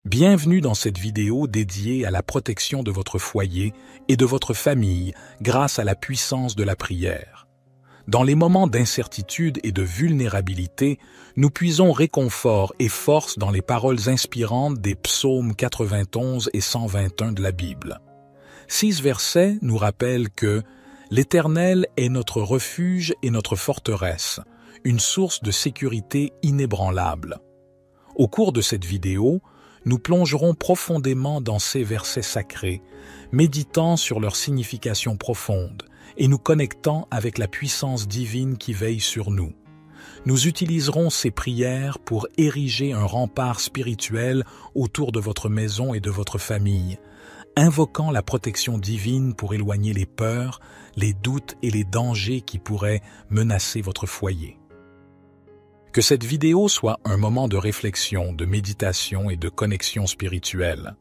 Bienvenue dans cette vidéo dédiée à la protection de votre foyer et de votre famille grâce à la puissance de la prière. Dans les moments d'incertitude et de vulnérabilité, nous puisons réconfort et force dans les paroles inspirantes des psaumes 91 et 121 de la Bible. 6 versets nous rappellent que « L'Éternel est notre refuge et notre forteresse, une source de sécurité inébranlable ». Au cours de cette vidéo, nous plongerons profondément dans ces versets sacrés, méditant sur leur signification profonde et nous connectant avec la puissance divine qui veille sur nous. Nous utiliserons ces prières pour ériger un rempart spirituel autour de votre maison et de votre famille, invoquant la protection divine pour éloigner les peurs, les doutes et les dangers qui pourraient menacer votre foyer. Que cette vidéo soit un moment de réflexion, de méditation et de connexion spirituelle.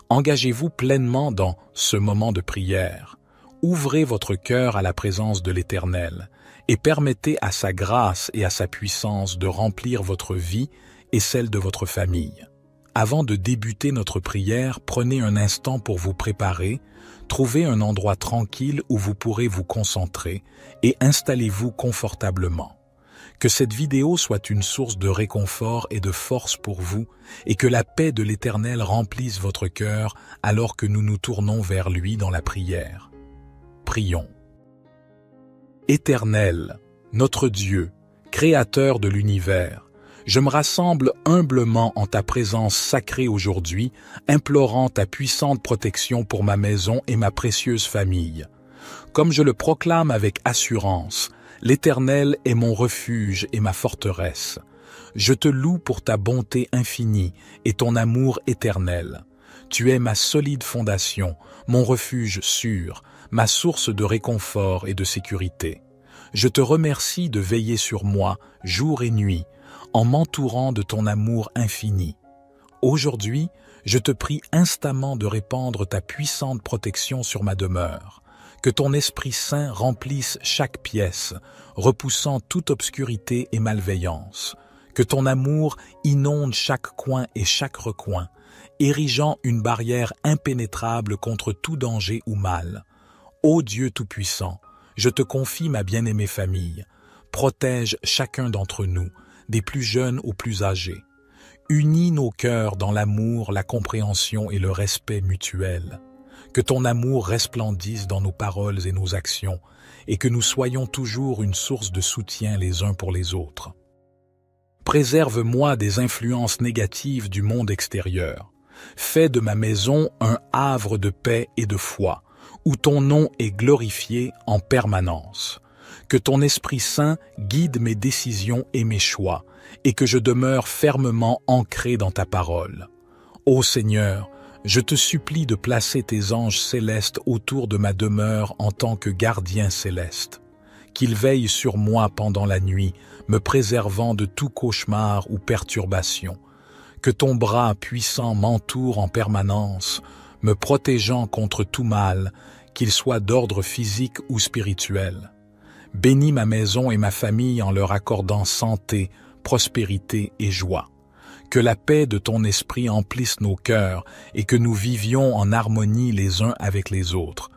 Engagez-vous pleinement dans ce moment de prière. Ouvrez votre cœur à la présence de l'Éternel et permettez à sa grâce et à sa puissance de remplir votre vie et celle de votre famille. Avant de débuter notre prière, prenez un instant pour vous préparer, trouvez un endroit tranquille où vous pourrez vous concentrer et installez-vous confortablement. Que cette vidéo soit une source de réconfort et de force pour vous et que la paix de l'Éternel remplisse votre cœur alors que nous nous tournons vers lui dans la prière. Prions. Éternel, notre Dieu, Créateur de l'univers, je me rassemble humblement en ta présence sacrée aujourd'hui, implorant ta puissante protection pour ma maison et ma précieuse famille. Comme je le proclame avec assurance, l'Éternel est mon refuge et ma forteresse. Je te loue pour ta bonté infinie et ton amour éternel. Tu es ma solide fondation, mon refuge sûr, ma source de réconfort et de sécurité. Je te remercie de veiller sur moi jour et nuit, en m'entourant de ton amour infini. Aujourd'hui, je te prie instamment de répandre ta puissante protection sur ma demeure. Que ton Esprit Saint remplisse chaque pièce, repoussant toute obscurité et malveillance. Que ton amour inonde chaque coin et chaque recoin, érigeant une barrière impénétrable contre tout danger ou mal. Ô Dieu Tout-Puissant, je te confie ma bien-aimée famille. Protège chacun d'entre nous, des plus jeunes aux plus âgés. Unis nos cœurs dans l'amour, la compréhension et le respect mutuel. Que ton amour resplendisse dans nos paroles et nos actions, et que nous soyons toujours une source de soutien les uns pour les autres. Préserve-moi des influences négatives du monde extérieur. Fais de ma maison un havre de paix et de foi, où ton nom est glorifié en permanence. Que ton Esprit Saint guide mes décisions et mes choix, et que je demeure fermement ancré dans ta parole. Ô Seigneur, je te supplie de placer tes anges célestes autour de ma demeure en tant que gardien céleste. Qu'ils veillent sur moi pendant la nuit, me préservant de tout cauchemar ou perturbation. Que ton bras puissant m'entoure en permanence, me protégeant contre tout mal, qu'il soit d'ordre physique ou spirituel. Bénis ma maison et ma famille en leur accordant santé, prospérité et joie. Que la paix de ton esprit emplisse nos cœurs et que nous vivions en harmonie les uns avec les autres.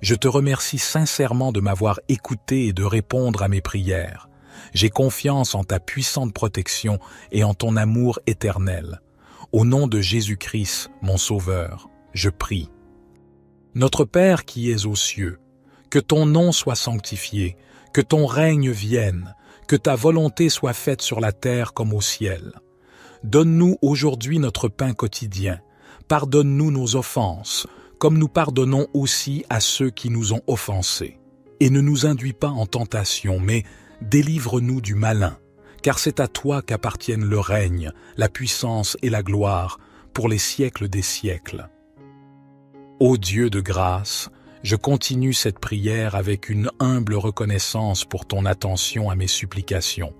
Je te remercie sincèrement de m'avoir écouté et de répondre à mes prières. J'ai confiance en ta puissante protection et en ton amour éternel. Au nom de Jésus-Christ, mon Sauveur, je prie. Notre Père qui es aux cieux, que ton nom soit sanctifié, que ton règne vienne, que ta volonté soit faite sur la terre comme au ciel. Donne-nous aujourd'hui notre pain quotidien. Pardonne-nous nos offenses, comme nous pardonnons aussi à ceux qui nous ont offensés. Et ne nous induis pas en tentation, mais délivre-nous du malin, car c'est à toi qu'appartiennent le règne, la puissance et la gloire, pour les siècles des siècles. Ô Dieu de grâce, je continue cette prière avec une humble reconnaissance pour ton attention à mes supplications.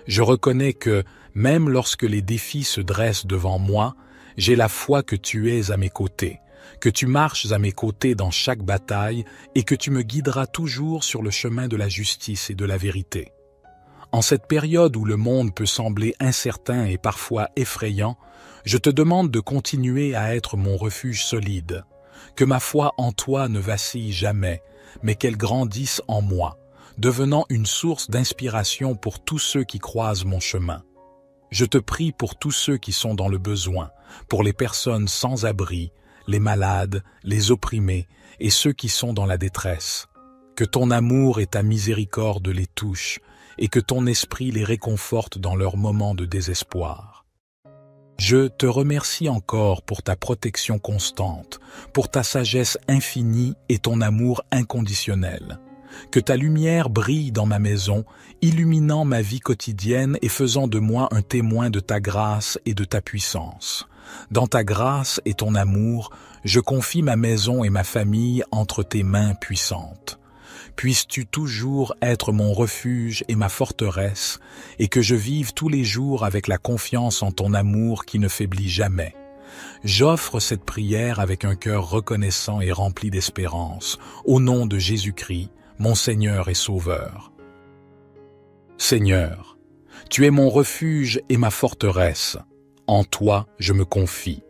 Je reconnais que, même lorsque les défis se dressent devant moi, j'ai la foi que tu es à mes côtés, que tu marches à mes côtés dans chaque bataille et que tu me guideras toujours sur le chemin de la justice et de la vérité. En cette période où le monde peut sembler incertain et parfois effrayant, Je te demande de continuer à être mon refuge solide, que ma foi en toi ne vacille jamais, mais qu'elle grandisse en moi, devenant une source d'inspiration pour tous ceux qui croisent mon chemin. Je te prie pour tous ceux qui sont dans le besoin, pour les personnes sans abri, les malades, les opprimés et ceux qui sont dans la détresse. Que ton amour et ta miséricorde les touchent et que ton esprit les réconforte dans leurs moments de désespoir. Je te remercie encore pour ta protection constante, pour ta sagesse infinie et ton amour inconditionnel. Que ta lumière brille dans ma maison, illuminant ma vie quotidienne et faisant de moi un témoin de ta grâce et de ta puissance. Dans ta grâce et ton amour, je confie ma maison et ma famille entre tes mains puissantes. Puisses-tu toujours être mon refuge et ma forteresse, et que je vive tous les jours avec la confiance en ton amour qui ne faiblit jamais. J'offre cette prière avec un cœur reconnaissant et rempli d'espérance, au nom de Jésus-Christ, mon Seigneur et Sauveur. Seigneur, tu es mon refuge et ma forteresse. En toi, je me confie.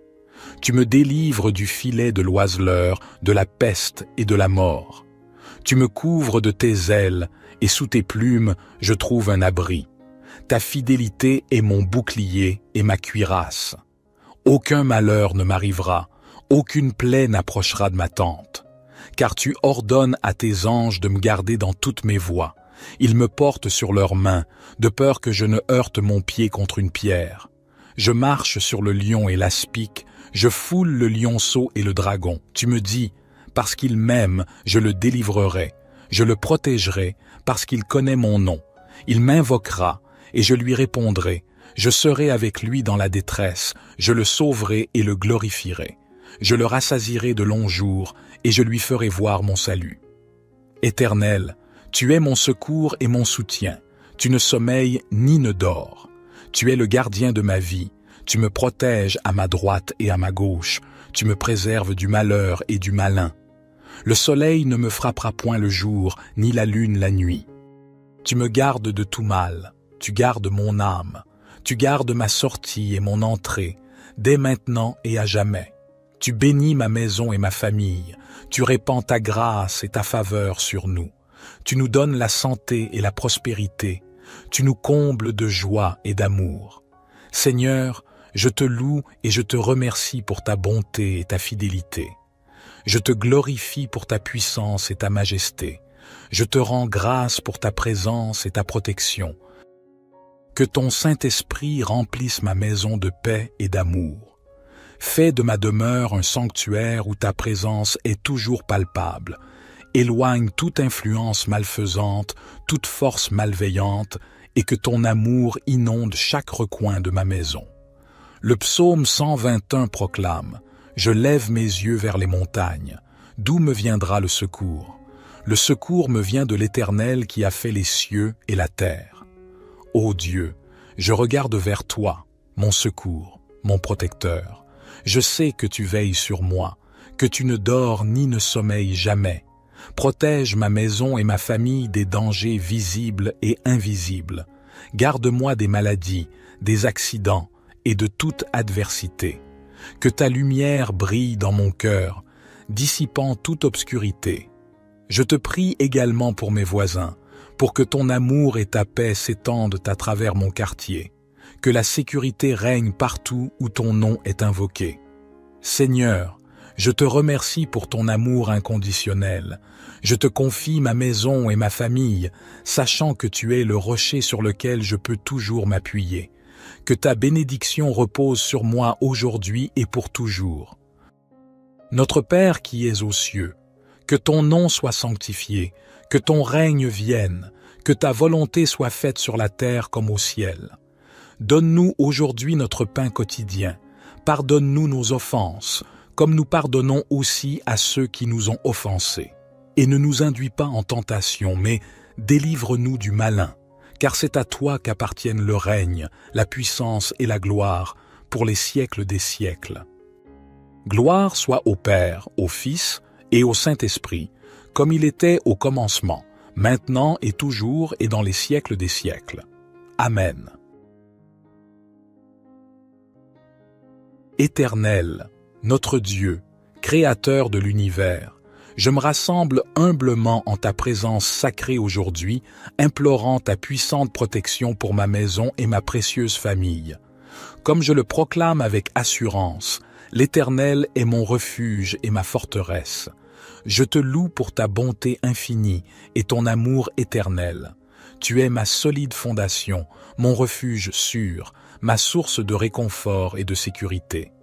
Tu me délivres du filet de l'oiseleur, de la peste et de la mort. Tu me couvres de tes ailes, et sous tes plumes, je trouve un abri. Ta fidélité est mon bouclier et ma cuirasse. Aucun malheur ne m'arrivera, aucune plaie n'approchera de ma tente. Car tu ordonnes à tes anges de me garder dans toutes mes voies. Ils me portent sur leurs mains, de peur que je ne heurte mon pied contre une pierre. Je marche sur le lion et l'aspic, je foule le lionceau et le dragon. Tu me dis, parce qu'il m'aime, je le délivrerai, je le protégerai, parce qu'il connaît mon nom. Il m'invoquera, et je lui répondrai. Je serai avec lui dans la détresse, je le sauverai et le glorifierai. Je le rassasierai de longs jours, et je lui ferai voir mon salut. Éternel, tu es mon secours et mon soutien. Tu ne sommeilles ni ne dors. Tu es le gardien de ma vie. Tu me protèges à ma droite et à ma gauche. Tu me préserves du malheur et du malin. Le soleil ne me frappera point le jour, ni la lune la nuit. Tu me gardes de tout mal. Tu gardes mon âme. Tu gardes ma sortie et mon entrée, dès maintenant et à jamais. Tu bénis ma maison et ma famille. Tu répands ta grâce et ta faveur sur nous. Tu nous donnes la santé et la prospérité. Tu nous combles de joie et d'amour. Seigneur, je te loue et je te remercie pour ta bonté et ta fidélité. Je te glorifie pour ta puissance et ta majesté. Je te rends grâce pour ta présence et ta protection. Que ton Saint-Esprit remplisse ma maison de paix et d'amour. Fais de ma demeure un sanctuaire où ta présence est toujours palpable. Éloigne toute influence malfaisante, toute force malveillante, et que ton amour inonde chaque recoin de ma maison. Le psaume 121 proclame « Je lève mes yeux vers les montagnes. D'où me viendra le secours? Le secours me vient de l'Éternel qui a fait les cieux et la terre. Ô Dieu, je regarde vers toi, mon secours, mon protecteur. Je sais que tu veilles sur moi, que tu ne dors ni ne sommeilles jamais. Protège ma maison et ma famille des dangers visibles et invisibles. Garde-moi des maladies, des accidents et de toute adversité. Que ta lumière brille dans mon cœur, dissipant toute obscurité. Je te prie également pour mes voisins, pour que ton amour et ta paix s'étendent à travers mon quartier. Que la sécurité règne partout où ton nom est invoqué. Seigneur, je te remercie pour ton amour inconditionnel. Je te confie ma maison et ma famille, sachant que tu es le rocher sur lequel je peux toujours m'appuyer. Que ta bénédiction repose sur moi aujourd'hui et pour toujours. Notre Père qui es aux cieux, que ton nom soit sanctifié, que ton règne vienne, que ta volonté soit faite sur la terre comme au ciel. Donne-nous aujourd'hui notre pain quotidien. Pardonne-nous nos offenses, comme nous pardonnons aussi à ceux qui nous ont offensés. Et ne nous induis pas en tentation, mais délivre-nous du malin, car c'est à toi qu'appartiennent le règne, la puissance et la gloire, pour les siècles des siècles. Gloire soit au Père, au Fils et au Saint-Esprit, comme il était au commencement, maintenant et toujours et dans les siècles des siècles. Amen. Éternel, notre Dieu, Créateur de l'univers, je me rassemble humblement en ta présence sacrée aujourd'hui, implorant ta puissante protection pour ma maison et ma précieuse famille. Comme je le proclame avec assurance, l'Éternel est mon refuge et ma forteresse. Je te loue pour ta bonté infinie et ton amour éternel. Tu es ma solide fondation, mon refuge sûr, ma source de réconfort et de sécurité.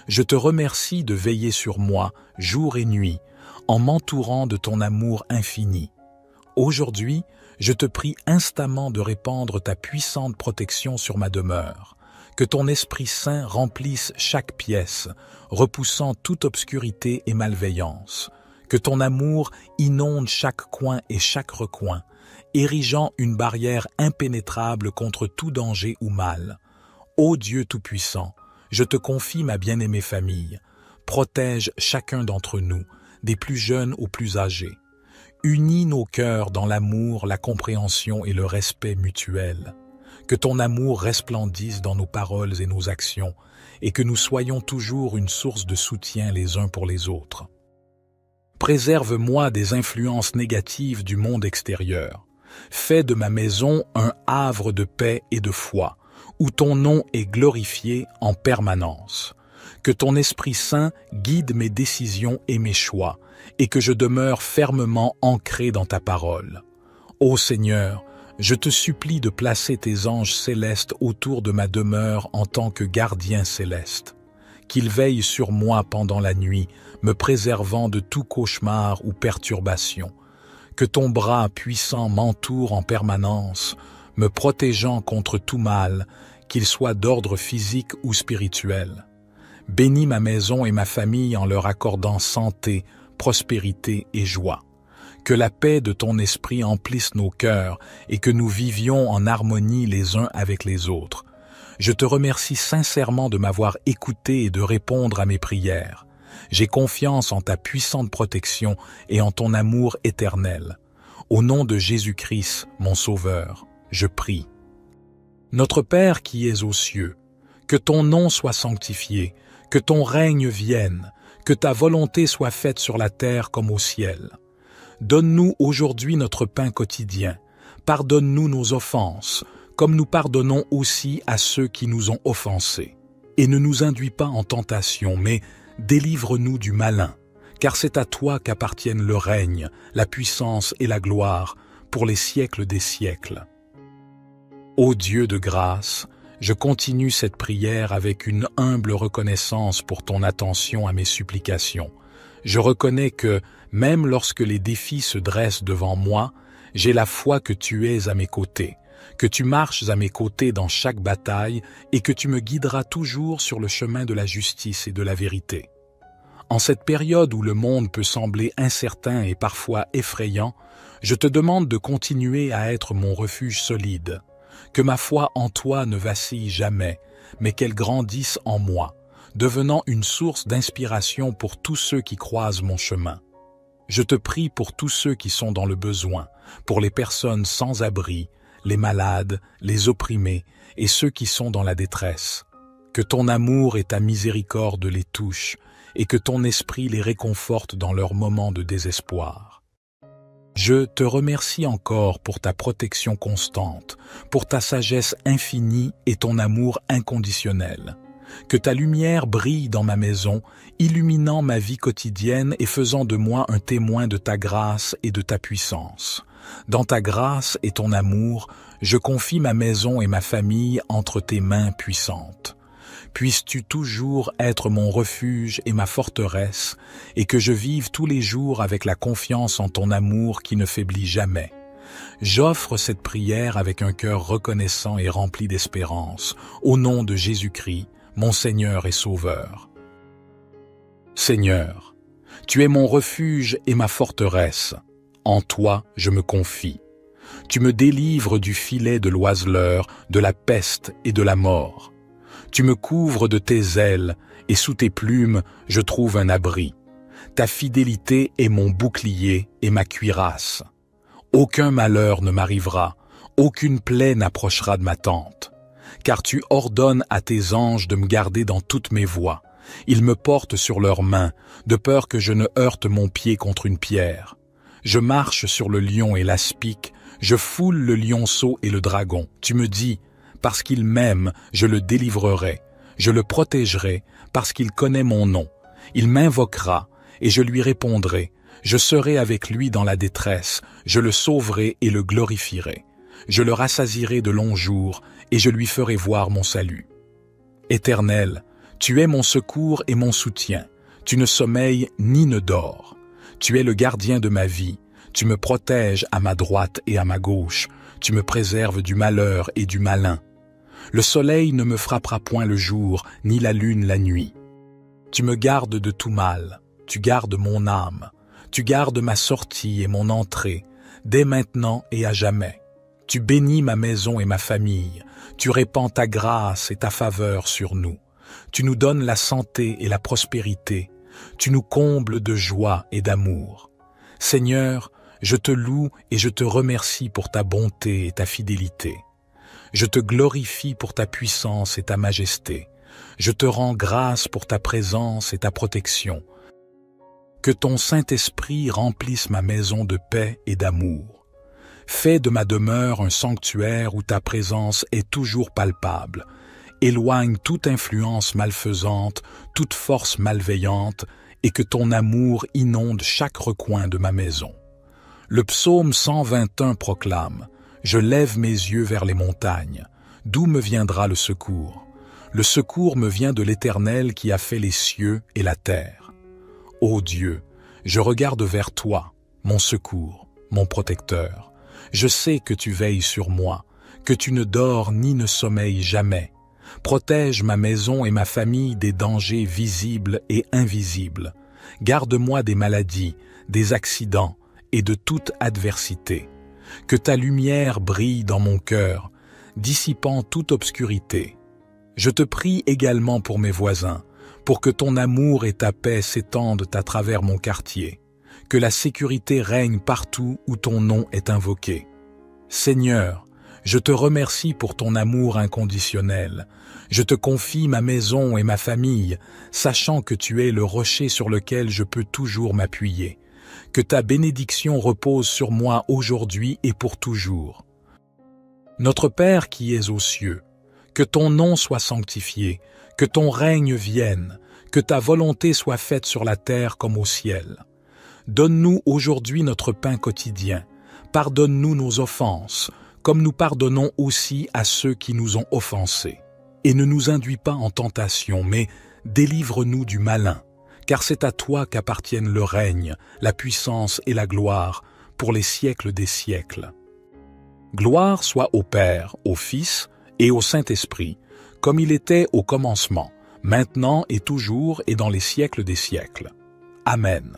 Je te remercie de veiller sur moi jour et nuit, en m'entourant de ton amour infini. Aujourd'hui, je te prie instamment de répandre ta puissante protection sur ma demeure. Que ton Esprit Saint remplisse chaque pièce, repoussant toute obscurité et malveillance. Que ton amour inonde chaque coin et chaque recoin, érigeant une barrière impénétrable contre tout danger ou mal. Ô Dieu Tout-Puissant, je te confie ma bien-aimée famille. Protège chacun d'entre nous, des plus jeunes aux plus âgés. Unis nos cœurs dans l'amour, la compréhension et le respect mutuel. Que ton amour resplendisse dans nos paroles et nos actions, et que nous soyons toujours une source de soutien les uns pour les autres. Préserve-moi des influences négatives du monde extérieur. Fais de ma maison un havre de paix et de foi, où ton nom est glorifié en permanence. Que ton Esprit Saint guide mes décisions et mes choix, et que je demeure fermement ancré dans ta parole. Ô Seigneur, je te supplie de placer tes anges célestes autour de ma demeure en tant que gardiens célestes. Qu'ils veillent sur moi pendant la nuit, me préservant de tout cauchemar ou perturbation. Que ton bras puissant m'entoure en permanence, me protégeant contre tout mal, qu'il soit d'ordre physique ou spirituel. Bénis ma maison et ma famille en leur accordant santé, prospérité et joie. Que la paix de ton esprit emplisse nos cœurs et que nous vivions en harmonie les uns avec les autres. Je te remercie sincèrement de m'avoir écouté et de répondre à mes prières. J'ai confiance en ta puissante protection et en ton amour éternel. Au nom de Jésus-Christ, mon Sauveur, je prie. Notre Père qui es aux cieux, que ton nom soit sanctifié, que ton règne vienne, que ta volonté soit faite sur la terre comme au ciel. Donne-nous aujourd'hui notre pain quotidien. Pardonne-nous nos offenses, comme nous pardonnons aussi à ceux qui nous ont offensés. Et ne nous induis pas en tentation, mais délivre-nous du malin, car c'est à toi qu'appartiennent le règne, la puissance et la gloire, pour les siècles des siècles. Ô Dieu de grâce, je continue cette prière avec une humble reconnaissance pour ton attention à mes supplications. Je reconnais que, même lorsque les défis se dressent devant moi, j'ai la foi que tu es à mes côtés, que tu marches à mes côtés dans chaque bataille et que tu me guideras toujours sur le chemin de la justice et de la vérité. En cette période où le monde peut sembler incertain et parfois effrayant, je te demande de continuer à être mon refuge solide, que ma foi en toi ne vacille jamais, mais qu'elle grandisse en moi, devenant une source d'inspiration pour tous ceux qui croisent mon chemin. Je te prie pour tous ceux qui sont dans le besoin, pour les personnes sans abri, les malades, les opprimés et ceux qui sont dans la détresse. Que ton amour et ta miséricorde les touchent et que ton esprit les réconforte dans leurs moments de désespoir. Je te remercie encore pour ta protection constante, pour ta sagesse infinie et ton amour inconditionnel. Que ta lumière brille dans ma maison, illuminant ma vie quotidienne et faisant de moi un témoin de ta grâce et de ta puissance. Dans ta grâce et ton amour, je confie ma maison et ma famille entre tes mains puissantes. Puisses-tu toujours être mon refuge et ma forteresse, et que je vive tous les jours avec la confiance en ton amour qui ne faiblit jamais. J'offre cette prière avec un cœur reconnaissant et rempli d'espérance, au nom de Jésus-Christ, mon Seigneur et Sauveur. Seigneur, tu es mon refuge et ma forteresse. En toi, je me confie. Tu me délivres du filet de l'oiseleur, de la peste et de la mort. Tu me couvres de tes ailes, et sous tes plumes, je trouve un abri. Ta fidélité est mon bouclier et ma cuirasse. Aucun malheur ne m'arrivera, aucune plaie n'approchera de ma tente. Car tu ordonnes à tes anges de me garder dans toutes mes voies. Ils me portent sur leurs mains, de peur que je ne heurte mon pied contre une pierre. Je marche sur le lion et l'aspic, je foule le lionceau et le dragon. Tu me dis, parce qu'il m'aime, je le délivrerai. Je le protégerai, parce qu'il connaît mon nom. Il m'invoquera, et je lui répondrai. Je serai avec lui dans la détresse, je le sauverai et le glorifierai. Je le rassasierai de longs jours, et je lui ferai voir mon salut. Éternel, tu es mon secours et mon soutien. Tu ne sommeilles ni ne dors. Tu es le gardien de ma vie. Tu me protèges à ma droite et à ma gauche. Tu me préserves du malheur et du malin. Le soleil ne me frappera point le jour, ni la lune la nuit. Tu me gardes de tout mal. Tu gardes mon âme. Tu gardes ma sortie et mon entrée, dès maintenant et à jamais. Tu bénis ma maison et ma famille. Tu répands ta grâce et ta faveur sur nous. Tu nous donnes la santé et la prospérité. Tu nous combles de joie et d'amour. Seigneur, je te loue et je te remercie pour ta bonté et ta fidélité. Je te glorifie pour ta puissance et ta majesté. Je te rends grâce pour ta présence et ta protection. Que ton Saint-Esprit remplisse ma maison de paix et d'amour. Fais de ma demeure un sanctuaire où ta présence est toujours palpable. Éloigne toute influence malfaisante, toute force malveillante, et que ton amour inonde chaque recoin de ma maison. Le psaume 121 proclame « Je lève mes yeux vers les montagnes. D'où me viendra le secours? Le secours me vient de l'Éternel qui a fait les cieux et la terre. Ô Dieu, je regarde vers toi, mon secours, mon protecteur. Je sais que tu veilles sur moi, que tu ne dors ni ne sommeilles jamais. Protège ma maison et ma famille des dangers visibles et invisibles. Garde-moi des maladies, des accidents et de toute adversité. Que ta lumière brille dans mon cœur, dissipant toute obscurité. Je te prie également pour mes voisins, pour que ton amour et ta paix s'étendent à travers mon quartier, que la sécurité règne partout où ton nom est invoqué. Seigneur, je te remercie pour ton amour inconditionnel. Je te confie ma maison et ma famille, sachant que tu es le rocher sur lequel je peux toujours m'appuyer. Que ta bénédiction repose sur moi aujourd'hui et pour toujours. Notre Père qui es aux cieux, que ton nom soit sanctifié, que ton règne vienne, que ta volonté soit faite sur la terre comme au ciel. Donne-nous aujourd'hui notre pain quotidien. Pardonne-nous nos offenses, comme nous pardonnons aussi à ceux qui nous ont offensés. Et ne nous induis pas en tentation, mais délivre-nous du malin, car c'est à toi qu'appartiennent le règne, la puissance et la gloire, pour les siècles des siècles. Gloire soit au Père, au Fils et au Saint-Esprit, comme il était au commencement, maintenant et toujours et dans les siècles des siècles. Amen.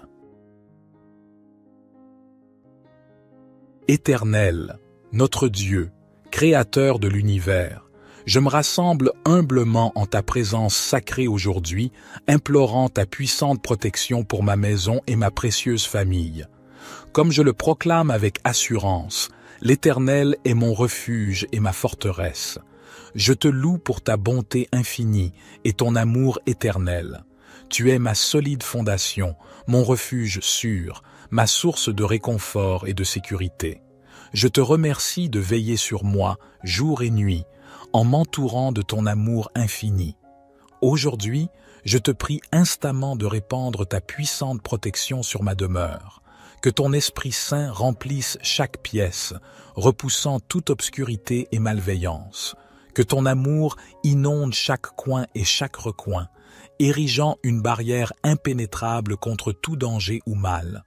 Éternel, notre Dieu, Créateur de l'univers, je me rassemble humblement en ta présence sacrée aujourd'hui, implorant ta puissante protection pour ma maison et ma précieuse famille. Comme je le proclame avec assurance, l'Éternel est mon refuge et ma forteresse. Je te loue pour ta bonté infinie et ton amour éternel. Tu es ma solide fondation, mon refuge sûr, ma source de réconfort et de sécurité. Je te remercie de veiller sur moi jour et nuit, en m'entourant de ton amour infini. Aujourd'hui, je te prie instamment de répandre ta puissante protection sur ma demeure. Que ton Esprit Saint remplisse chaque pièce, repoussant toute obscurité et malveillance. Que ton amour inonde chaque coin et chaque recoin, érigeant une barrière impénétrable contre tout danger ou mal.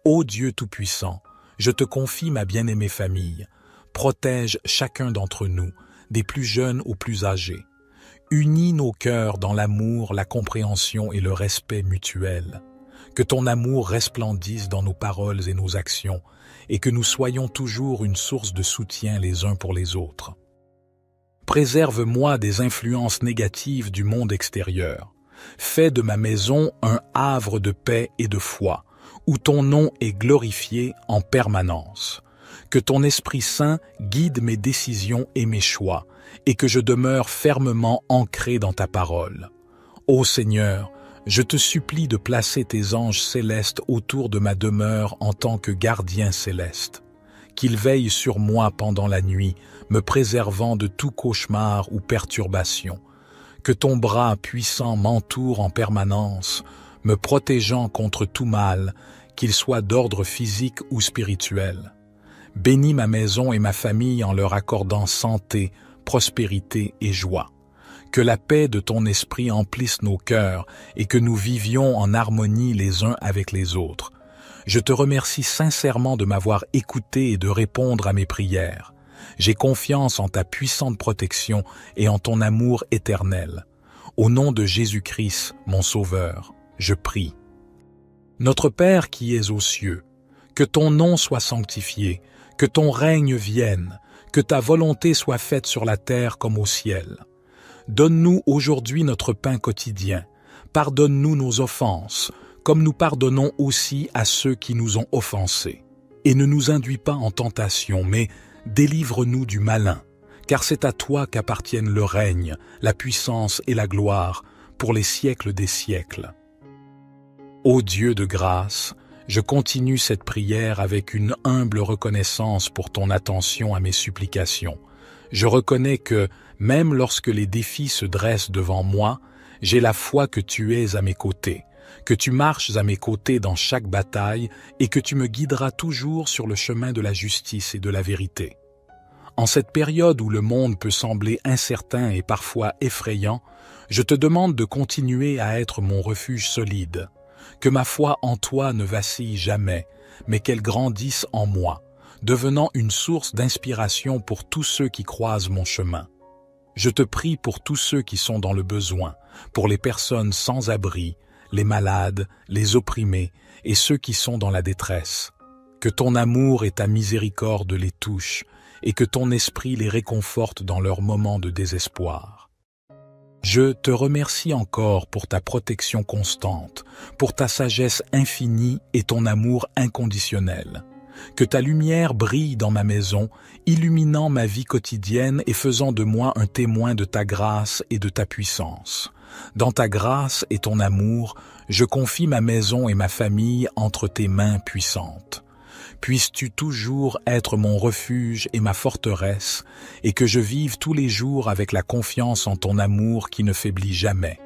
Ô Dieu Tout-Puissant, je te confie ma bien-aimée famille. Protège chacun d'entre nous, des plus jeunes aux plus âgés. Unis nos cœurs dans l'amour, la compréhension et le respect mutuel. Que ton amour resplendisse dans nos paroles et nos actions, et que nous soyons toujours une source de soutien les uns pour les autres. Préserve-moi des influences négatives du monde extérieur. Fais de ma maison un havre de paix et de foi, où ton nom est glorifié en permanence. Que ton Esprit Saint guide mes décisions et mes choix, et que je demeure fermement ancré dans ta parole. Ô Seigneur, je te supplie de placer tes anges célestes autour de ma demeure en tant que gardiens célestes, qu'ils veillent sur moi pendant la nuit, me préservant de tout cauchemar ou perturbation, que ton bras puissant m'entoure en permanence, me protégeant contre tout mal, qu'il soit d'ordre physique ou spirituel. Bénis ma maison et ma famille en leur accordant santé, prospérité et joie. Que la paix de ton esprit emplisse nos cœurs et que nous vivions en harmonie les uns avec les autres. Je te remercie sincèrement de m'avoir écouté et de répondre à mes prières. J'ai confiance en ta puissante protection et en ton amour éternel. Au nom de Jésus-Christ, mon Sauveur, je prie. Notre Père qui es aux cieux, que ton nom soit sanctifié, que ton règne vienne, que ta volonté soit faite sur la terre comme au ciel. Donne-nous aujourd'hui notre pain quotidien. Pardonne-nous nos offenses, comme nous pardonnons aussi à ceux qui nous ont offensés. Et ne nous induis pas en tentation, mais délivre-nous du malin, car c'est à toi qu'appartiennent le règne, la puissance et la gloire, pour les siècles des siècles. Ô Dieu de grâce, je continue cette prière avec une humble reconnaissance pour ton attention à mes supplications. Je reconnais que, même lorsque les défis se dressent devant moi, j'ai la foi que tu es à mes côtés, que tu marches à mes côtés dans chaque bataille et que tu me guideras toujours sur le chemin de la justice et de la vérité. En cette période où le monde peut sembler incertain et parfois effrayant, je te demande de continuer à être mon refuge solide, que ma foi en toi ne vacille jamais, mais qu'elle grandisse en moi, devenant une source d'inspiration pour tous ceux qui croisent mon chemin. Je te prie pour tous ceux qui sont dans le besoin, pour les personnes sans abri, les malades, les opprimés et ceux qui sont dans la détresse. Que ton amour et ta miséricorde les touchent et que ton esprit les réconforte dans leurs moments de désespoir. Je te remercie encore pour ta protection constante, pour ta sagesse infinie et ton amour inconditionnel. Que ta lumière brille dans ma maison, illuminant ma vie quotidienne et faisant de moi un témoin de ta grâce et de ta puissance. Dans ta grâce et ton amour, je confie ma maison et ma famille entre tes mains puissantes. Puisses-tu toujours être mon refuge et ma forteresse, et que je vive tous les jours avec la confiance en ton amour qui ne faiblit jamais.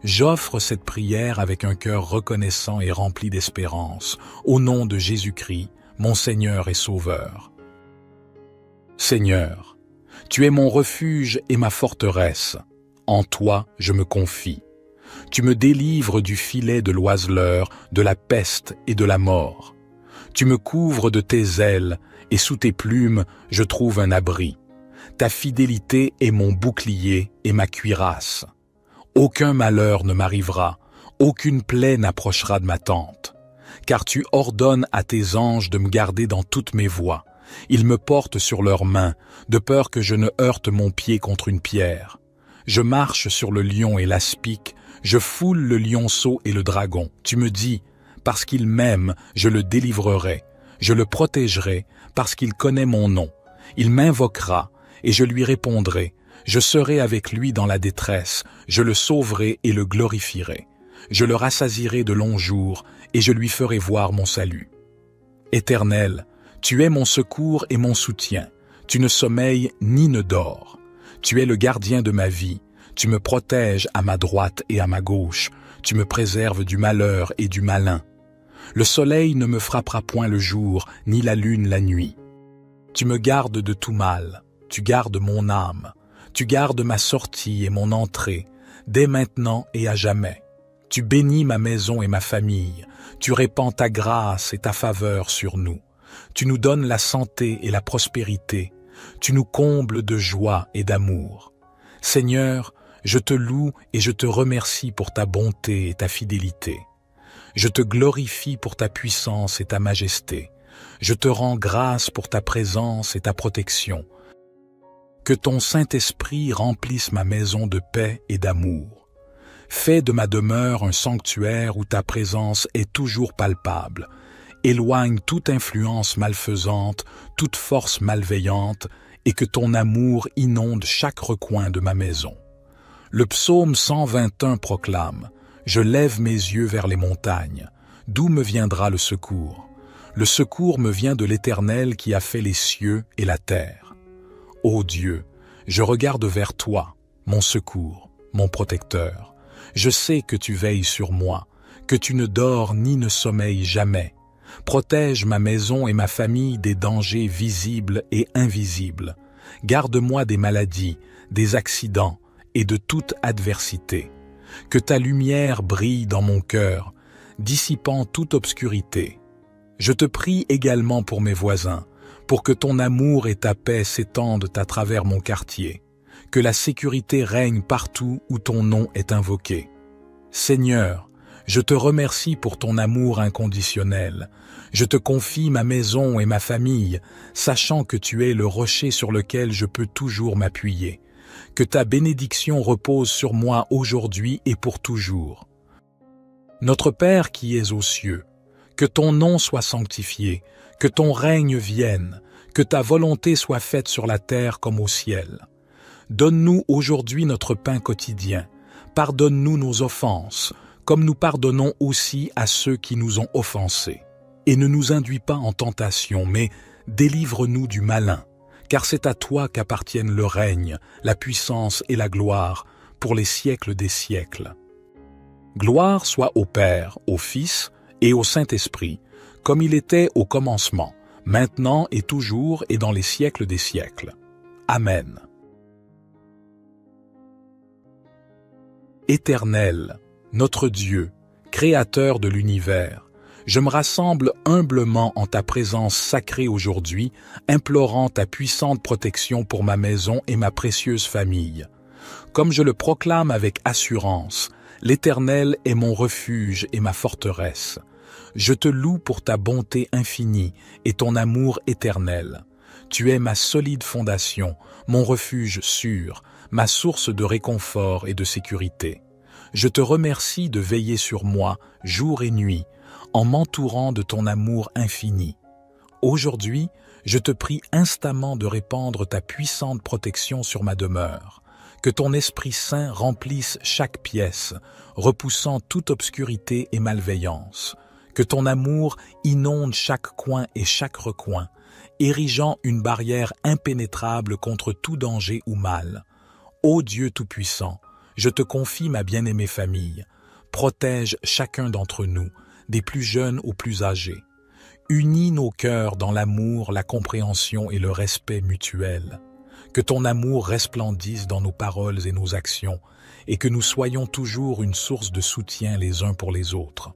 J'offre cette prière avec un cœur reconnaissant et rempli d'espérance, au nom de Jésus-Christ, mon Seigneur et Sauveur. Seigneur, tu es mon refuge et ma forteresse. En toi, je me confie. Tu me délivres du filet de l'oiseleur, de la peste et de la mort. Tu me couvres de tes ailes, et sous tes plumes, je trouve un abri. Ta fidélité est mon bouclier et ma cuirasse. Aucun malheur ne m'arrivera, aucune plaie n'approchera de ma tente. Car tu ordonnes à tes anges de me garder dans toutes mes voies. Ils me portent sur leurs mains, de peur que je ne heurte mon pied contre une pierre. Je marche sur le lion et l'aspic, je foule le lionceau et le dragon. Tu me dis, parce qu'il m'aime, je le délivrerai, je le protégerai, parce qu'il connaît mon nom. Il m'invoquera, et je lui répondrai. Je serai avec lui dans la détresse, je le sauverai et le glorifierai. Je le rassasierai de longs jours, et je lui ferai voir mon salut. Éternel, tu es mon secours et mon soutien. Tu ne sommeilles ni ne dors. Tu es le gardien de ma vie. Tu me protèges à ma droite et à ma gauche. Tu me préserves du malheur et du malin. Le soleil ne me frappera point le jour, ni la lune la nuit. Tu me gardes de tout mal. Tu gardes mon âme. Tu gardes ma sortie et mon entrée, dès maintenant et à jamais. Tu bénis ma maison et ma famille. Tu répands ta grâce et ta faveur sur nous. Tu nous donnes la santé et la prospérité. Tu nous combles de joie et d'amour. Seigneur, je te loue et je te remercie pour ta bonté et ta fidélité. Je te glorifie pour ta puissance et ta majesté. Je te rends grâce pour ta présence et ta protection. Que ton Saint-Esprit remplisse ma maison de paix et d'amour. Fais de ma demeure un sanctuaire où ta présence est toujours palpable. Éloigne toute influence malfaisante, toute force malveillante, et que ton amour inonde chaque recoin de ma maison. Le psaume 121 proclame « Je lève mes yeux vers les montagnes. D'où me viendra le secours? Le secours me vient de l'Éternel qui a fait les cieux et la terre. Ô Dieu, je regarde vers toi, mon secours, mon protecteur. Je sais que tu veilles sur moi, que tu ne dors ni ne sommeilles jamais. Protège ma maison et ma famille des dangers visibles et invisibles. Garde-moi des maladies, des accidents et de toute adversité. Que ta lumière brille dans mon cœur, dissipant toute obscurité. Je te prie également pour mes voisins, pour que ton amour et ta paix s'étendent à travers mon quartier, que la sécurité règne partout où ton nom est invoqué. Seigneur, je te remercie pour ton amour inconditionnel. Je te confie ma maison et ma famille, sachant que tu es le rocher sur lequel je peux toujours m'appuyer. Que ta bénédiction repose sur moi aujourd'hui et pour toujours. Notre Père qui es aux cieux, que ton nom soit sanctifié, que ton règne vienne, que ta volonté soit faite sur la terre comme au ciel. Donne-nous aujourd'hui notre pain quotidien. Pardonne-nous nos offenses, comme nous pardonnons aussi à ceux qui nous ont offensés. Et ne nous induis pas en tentation, mais délivre-nous du malin, car c'est à toi qu'appartiennent le règne, la puissance et la gloire, pour les siècles des siècles. Gloire soit au Père, au Fils et au Saint-Esprit, comme il était au commencement, maintenant et toujours et dans les siècles des siècles. Amen. Éternel, notre Dieu, Créateur de l'univers, je me rassemble humblement en ta présence sacrée aujourd'hui, implorant ta puissante protection pour ma maison et ma précieuse famille. Comme je le proclame avec assurance, l'Éternel est mon refuge et ma forteresse. Je te loue pour ta bonté infinie et ton amour éternel. Tu es ma solide fondation, mon refuge sûr, ma source de réconfort et de sécurité. Je te remercie de veiller sur moi jour et nuit, en m'entourant de ton amour infini. Aujourd'hui, je te prie instamment de répandre ta puissante protection sur ma demeure. Que ton Esprit Saint remplisse chaque pièce, repoussant toute obscurité et malveillance. Que ton amour inonde chaque coin et chaque recoin, érigeant une barrière impénétrable contre tout danger ou mal. Ô Dieu Tout-Puissant, je te confie ma bien-aimée famille. Protège chacun d'entre nous, des plus jeunes aux plus âgés. Unis nos cœurs dans l'amour, la compréhension et le respect mutuel. Que ton amour resplendisse dans nos paroles et nos actions, et que nous soyons toujours une source de soutien les uns pour les autres.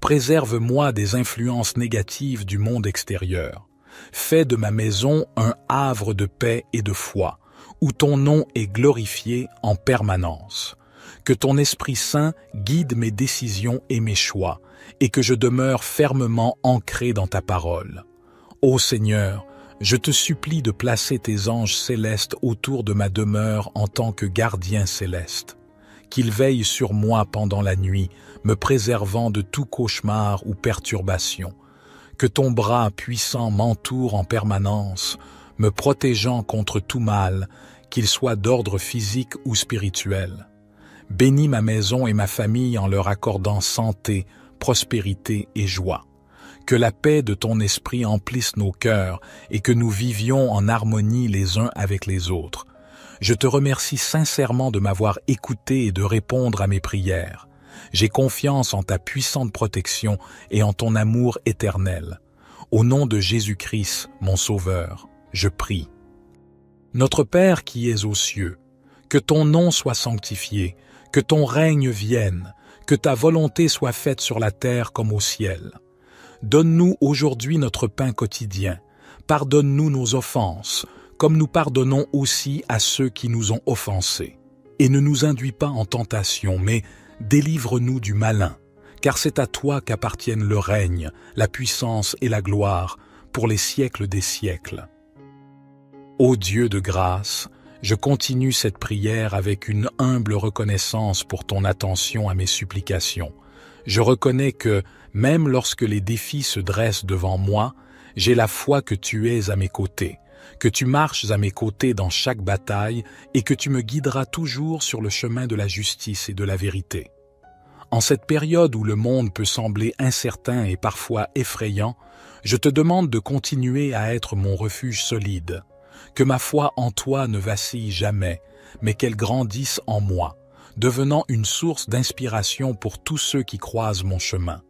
Préserve-moi des influences négatives du monde extérieur. Fais de ma maison un havre de paix et de foi, où ton nom est glorifié en permanence. Que ton Esprit Saint guide mes décisions et mes choix, et que je demeure fermement ancré dans ta parole. Ô Seigneur, je te supplie de placer tes anges célestes autour de ma demeure en tant que gardiens célestes. Qu'ils veillent sur moi pendant la nuit, me préservant de tout cauchemar ou perturbation. Que ton bras puissant m'entoure en permanence, me protégeant contre tout mal, qu'il soit d'ordre physique ou spirituel. Bénis ma maison et ma famille en leur accordant santé, prospérité et joie. Que la paix de ton esprit emplisse nos cœurs et que nous vivions en harmonie les uns avec les autres. Je te remercie sincèrement de m'avoir écouté et de répondre à mes prières. J'ai confiance en ta puissante protection et en ton amour éternel. Au nom de Jésus-Christ, mon Sauveur, je prie. Notre Père qui es aux cieux, que ton nom soit sanctifié, que ton règne vienne, que ta volonté soit faite sur la terre comme au ciel. Donne-nous aujourd'hui notre pain quotidien. Pardonne-nous nos offenses, comme nous pardonnons aussi à ceux qui nous ont offensés. Et ne nous induis pas en tentation, mais délivre-nous du malin, car c'est à toi qu'appartiennent le règne, la puissance et la gloire, pour les siècles des siècles. Ô Dieu de grâce, je continue cette prière avec une humble reconnaissance pour ton attention à mes supplications. Je reconnais que, même lorsque les défis se dressent devant moi, j'ai la foi que tu es à mes côtés, que tu marches à mes côtés dans chaque bataille et que tu me guideras toujours sur le chemin de la justice et de la vérité. En cette période où le monde peut sembler incertain et parfois effrayant, je te demande de continuer à être mon refuge solide, que ma foi en toi ne vacille jamais, mais qu'elle grandisse en moi, devenant une source d'inspiration pour tous ceux qui croisent mon chemin.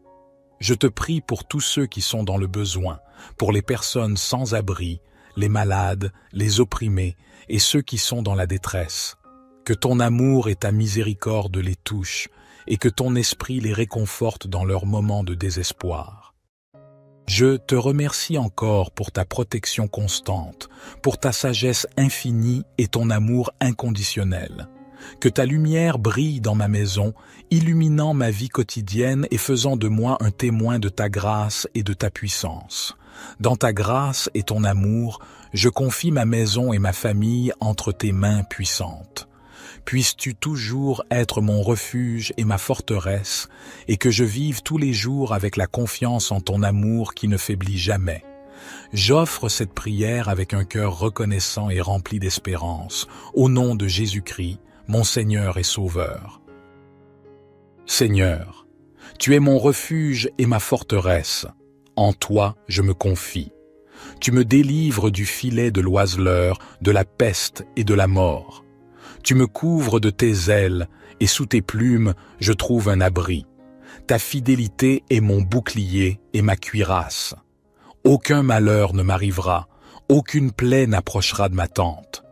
Je te prie pour tous ceux qui sont dans le besoin, pour les personnes sans abri, les malades, les opprimés et ceux qui sont dans la détresse. Que ton amour et ta miséricorde les touchent et que ton esprit les réconforte dans leurs moments de désespoir. Je te remercie encore pour ta protection constante, pour ta sagesse infinie et ton amour inconditionnel. Que ta lumière brille dans ma maison, illuminant ma vie quotidienne et faisant de moi un témoin de ta grâce et de ta puissance. Dans ta grâce et ton amour, je confie ma maison et ma famille entre tes mains puissantes. Puisses-tu toujours être mon refuge et ma forteresse, et que je vive tous les jours avec la confiance en ton amour qui ne faiblit jamais. J'offre cette prière avec un cœur reconnaissant et rempli d'espérance, au nom de Jésus-Christ, mon Seigneur et Sauveur. Seigneur, tu es mon refuge et ma forteresse. En toi, je me confie. Tu me délivres du filet de l'oiseleur, de la peste et de la mort. Tu me couvres de tes ailes, et sous tes plumes, je trouve un abri. Ta fidélité est mon bouclier et ma cuirasse. Aucun malheur ne m'arrivera, aucune plaie n'approchera de ma tente.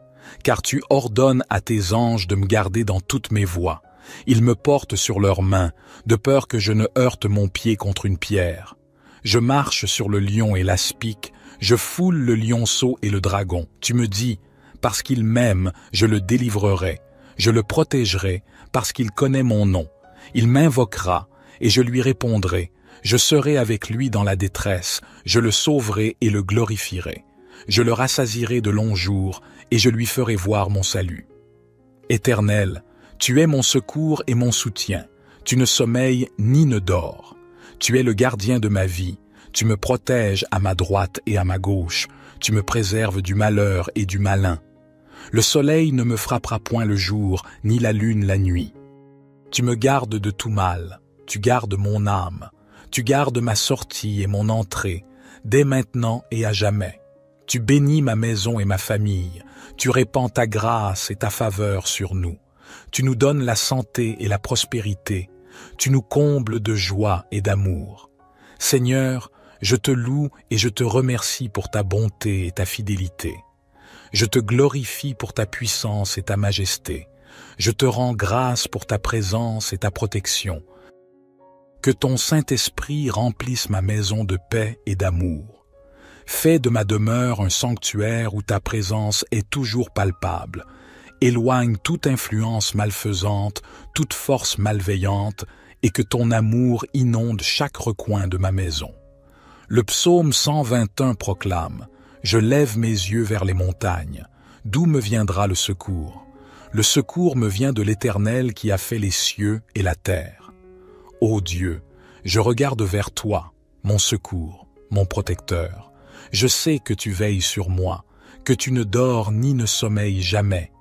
Car tu ordonnes à tes anges de me garder dans toutes mes voies. Ils me portent sur leurs mains, de peur que je ne heurte mon pied contre une pierre. Je marche sur le lion et l'aspic, je foule le lionceau et le dragon. Tu me dis, parce qu'il m'aime, je le délivrerai, je le protégerai, parce qu'il connaît mon nom. Il m'invoquera, et je lui répondrai. Je serai avec lui dans la détresse, je le sauverai et le glorifierai. Je le rassasierai de longs jours, et je lui ferai voir mon salut. Éternel, tu es mon secours et mon soutien. Tu ne sommeilles ni ne dors. Tu es le gardien de ma vie. Tu me protèges à ma droite et à ma gauche. Tu me préserves du malheur et du malin. Le soleil ne me frappera point le jour, ni la lune la nuit. Tu me gardes de tout mal. Tu gardes mon âme. Tu gardes ma sortie et mon entrée, dès maintenant et à jamais. Tu bénis ma maison et ma famille. Tu répands ta grâce et ta faveur sur nous. Tu nous donnes la santé et la prospérité. Tu nous combles de joie et d'amour. Seigneur, je te loue et je te remercie pour ta bonté et ta fidélité. Je te glorifie pour ta puissance et ta majesté. Je te rends grâce pour ta présence et ta protection. Que ton Saint-Esprit remplisse ma maison de paix et d'amour. Fais de ma demeure un sanctuaire où ta présence est toujours palpable. Éloigne toute influence malfaisante, toute force malveillante, et que ton amour inonde chaque recoin de ma maison. Le psaume 121 proclame « Je lève mes yeux vers les montagnes. D'où me viendra le secours? Le secours me vient de l'Éternel qui a fait les cieux et la terre. Ô Dieu, je regarde vers toi, mon secours, mon protecteur. Je sais que tu veilles sur moi, que tu ne dors ni ne sommeilles jamais.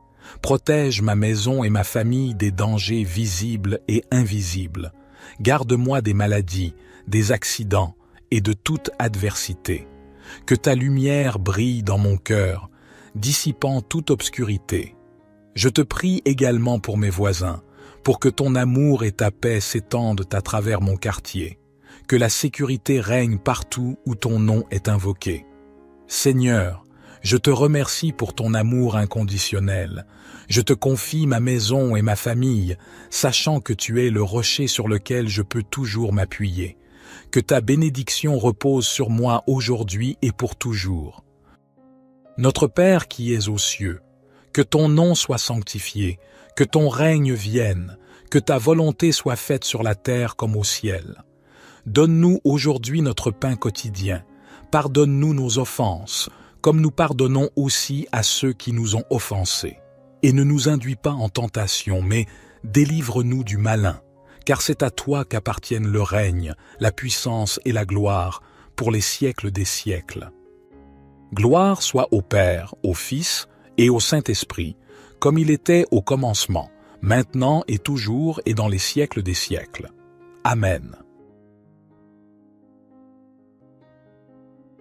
Protège ma maison et ma famille des dangers visibles et invisibles. Garde-moi des maladies, des accidents et de toute adversité. Que ta lumière brille dans mon cœur, dissipant toute obscurité. Je te prie également pour mes voisins, pour que ton amour et ta paix s'étendent à travers mon quartier. Que la sécurité règne partout où ton nom est invoqué. Seigneur, je te remercie pour ton amour inconditionnel. Je te confie ma maison et ma famille, sachant que tu es le rocher sur lequel je peux toujours m'appuyer. Que ta bénédiction repose sur moi aujourd'hui et pour toujours. Notre Père qui es aux cieux, que ton nom soit sanctifié, que ton règne vienne, que ta volonté soit faite sur la terre comme au ciel. Donne-nous aujourd'hui notre pain quotidien. Pardonne-nous nos offenses, comme nous pardonnons aussi à ceux qui nous ont offensés. Et ne nous induis pas en tentation, mais délivre-nous du malin, car c'est à toi qu'appartiennent le règne, la puissance et la gloire, pour les siècles des siècles. Gloire soit au Père, au Fils et au Saint-Esprit, comme il était au commencement, maintenant et toujours et dans les siècles des siècles. Amen.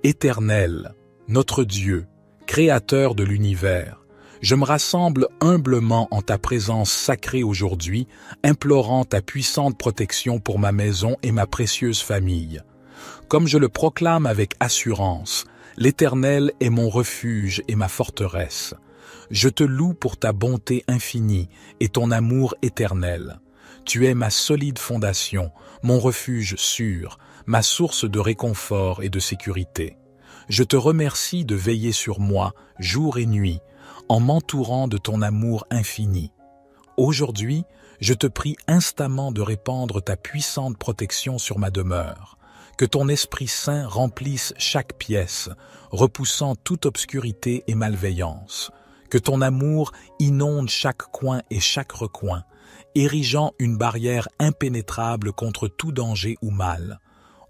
Éternel, notre Dieu, Créateur de l'univers, je me rassemble humblement en ta présence sacrée aujourd'hui, implorant ta puissante protection pour ma maison et ma précieuse famille. Comme je le proclame avec assurance, l'Éternel est mon refuge et ma forteresse. Je te loue pour ta bonté infinie et ton amour éternel. Tu es ma solide fondation, mon refuge sûr, ma source de réconfort et de sécurité. Je te remercie de veiller sur moi jour et nuit, en m'entourant de ton amour infini. Aujourd'hui, je te prie instamment de répandre ta puissante protection sur ma demeure. Que ton Esprit Saint remplisse chaque pièce, repoussant toute obscurité et malveillance. Que ton amour inonde chaque coin et chaque recoin, érigeant une barrière impénétrable contre tout danger ou mal.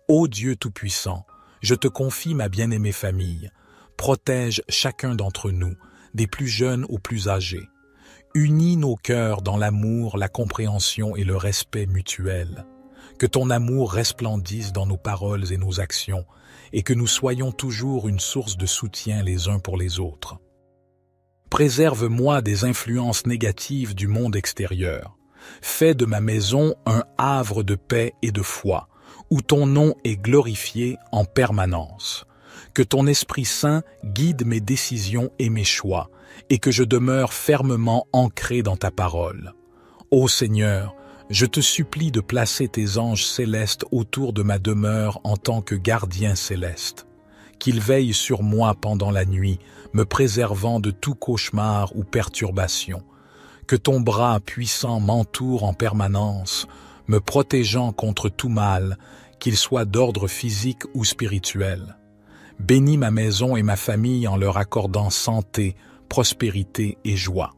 Ô Dieu Tout-Puissant, je te confie ma bien-aimée famille. Protège chacun d'entre nous, des plus jeunes aux plus âgés. Unis nos cœurs dans l'amour, la compréhension et le respect mutuel. Que ton amour resplendisse dans nos paroles et nos actions, et que nous soyons toujours une source de soutien les uns pour les autres. Préserve-moi des influences négatives du monde extérieur. Fais de ma maison un havre de paix et de foi, où ton nom est glorifié en permanence. Que ton Esprit Saint guide mes décisions et mes choix, et que je demeure fermement ancré dans ta parole. Ô Seigneur, je te supplie de placer tes anges célestes autour de ma demeure en tant que gardien céleste. Qu'ils veillent sur moi pendant la nuit, me préservant de tout cauchemar ou perturbation. Que ton bras puissant m'entoure en permanence, me protégeant contre tout mal, qu'il soit d'ordre physique ou spirituel. Bénis ma maison et ma famille en leur accordant santé, prospérité et joie.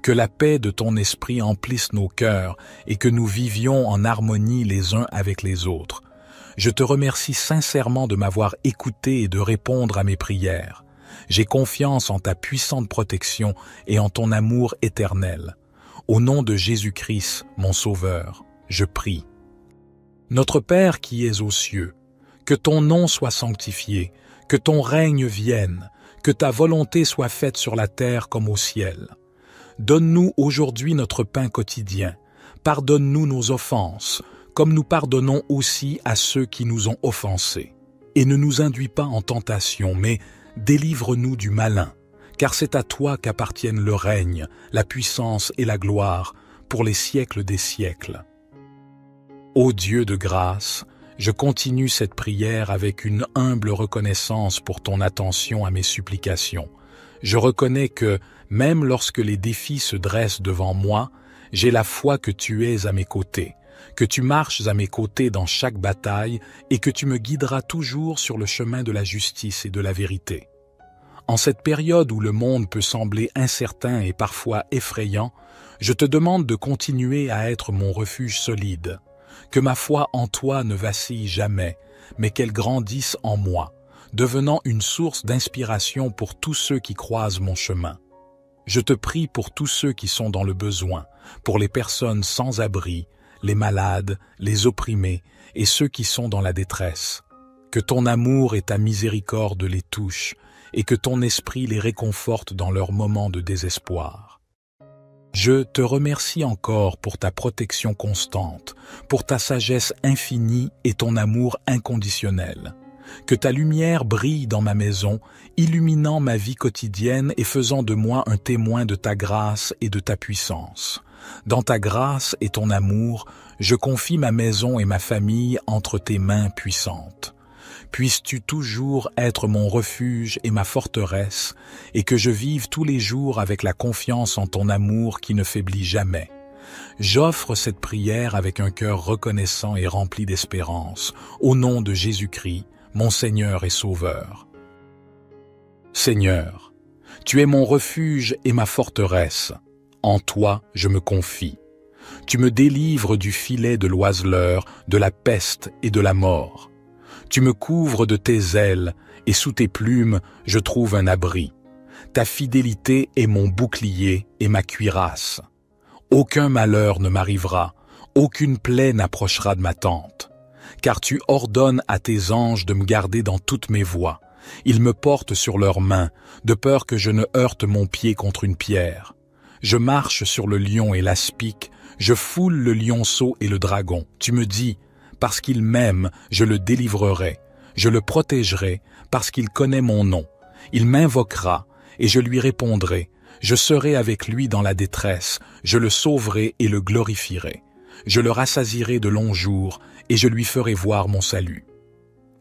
Que la paix de ton esprit emplisse nos cœurs et que nous vivions en harmonie les uns avec les autres. Je te remercie sincèrement de m'avoir écouté et de répondre à mes prières. J'ai confiance en ta puissante protection et en ton amour éternel. Au nom de Jésus-Christ, mon Sauveur, je prie. Notre Père qui es aux cieux, que ton nom soit sanctifié, que ton règne vienne, que ta volonté soit faite sur la terre comme au ciel. Donne-nous aujourd'hui notre pain quotidien. Pardonne-nous nos offenses, comme nous pardonnons aussi à ceux qui nous ont offensés. Et ne nous induis pas en tentation, mais délivre-nous du malin, car c'est à toi qu'appartiennent le règne, la puissance et la gloire, pour les siècles des siècles. Ô Dieu de grâce, je continue cette prière avec une humble reconnaissance pour ton attention à mes supplications. Je reconnais que, même lorsque les défis se dressent devant moi, j'ai la foi que tu es à mes côtés, que tu marches à mes côtés dans chaque bataille et que tu me guideras toujours sur le chemin de la justice et de la vérité. En cette période où le monde peut sembler incertain et parfois effrayant, je te demande de continuer à être mon refuge solide, que ma foi en toi ne vacille jamais, mais qu'elle grandisse en moi, devenant une source d'inspiration pour tous ceux qui croisent mon chemin. Je te prie pour tous ceux qui sont dans le besoin, pour les personnes sans abri, les malades, les opprimés et ceux qui sont dans la détresse. Que ton amour et ta miséricorde les touchent et que ton esprit les réconforte dans leurs moments de désespoir. Je te remercie encore pour ta protection constante, pour ta sagesse infinie et ton amour inconditionnel. Que ta lumière brille dans ma maison, illuminant ma vie quotidienne et faisant de moi un témoin de ta grâce et de ta puissance. Dans ta grâce et ton amour, je confie ma maison et ma famille entre tes mains puissantes. Puisses-tu toujours être mon refuge et ma forteresse, et que je vive tous les jours avec la confiance en ton amour qui ne faiblit jamais. J'offre cette prière avec un cœur reconnaissant et rempli d'espérance, au nom de Jésus-Christ, mon Seigneur et Sauveur. Seigneur, tu es mon refuge et ma forteresse. En toi, je me confie. Tu me délivres du filet de l'oiseleur, de la peste et de la mort. Tu me couvres de tes ailes, et sous tes plumes, je trouve un abri. Ta fidélité est mon bouclier et ma cuirasse. Aucun malheur ne m'arrivera, aucune plaie n'approchera de ma tente. Car tu ordonnes à tes anges de me garder dans toutes mes voies. Ils me portent sur leurs mains, de peur que je ne heurte mon pied contre une pierre. Je marche sur le lion et l'aspic, je foule le lionceau et le dragon. Tu me dis, parce qu'il m'aime, je le délivrerai. Je le protégerai, parce qu'il connaît mon nom. Il m'invoquera, et je lui répondrai. Je serai avec lui dans la détresse, je le sauverai et le glorifierai. Je le rassasierai de longs jours, et je lui ferai voir mon salut.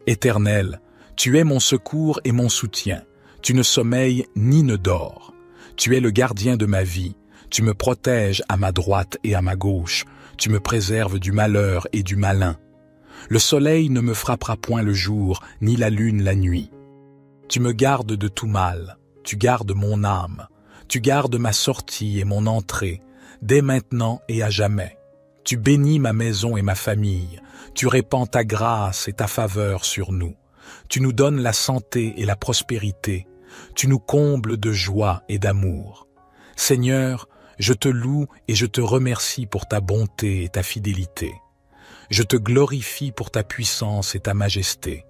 Éternel, tu es mon secours et mon soutien. Tu ne sommeilles ni ne dors. Tu es le gardien de ma vie. Tu me protèges à ma droite et à ma gauche. Tu me préserves du malheur et du malin. Le soleil ne me frappera point le jour, ni la lune la nuit. Tu me gardes de tout mal. Tu gardes mon âme. Tu gardes ma sortie et mon entrée, dès maintenant et à jamais. Tu bénis ma maison et ma famille. Tu répands ta grâce et ta faveur sur nous. Tu nous donnes la santé et la prospérité. Tu nous combles de joie et d'amour. Seigneur, je te loue et je te remercie pour ta bonté et ta fidélité. Je te glorifie pour ta puissance et ta majesté.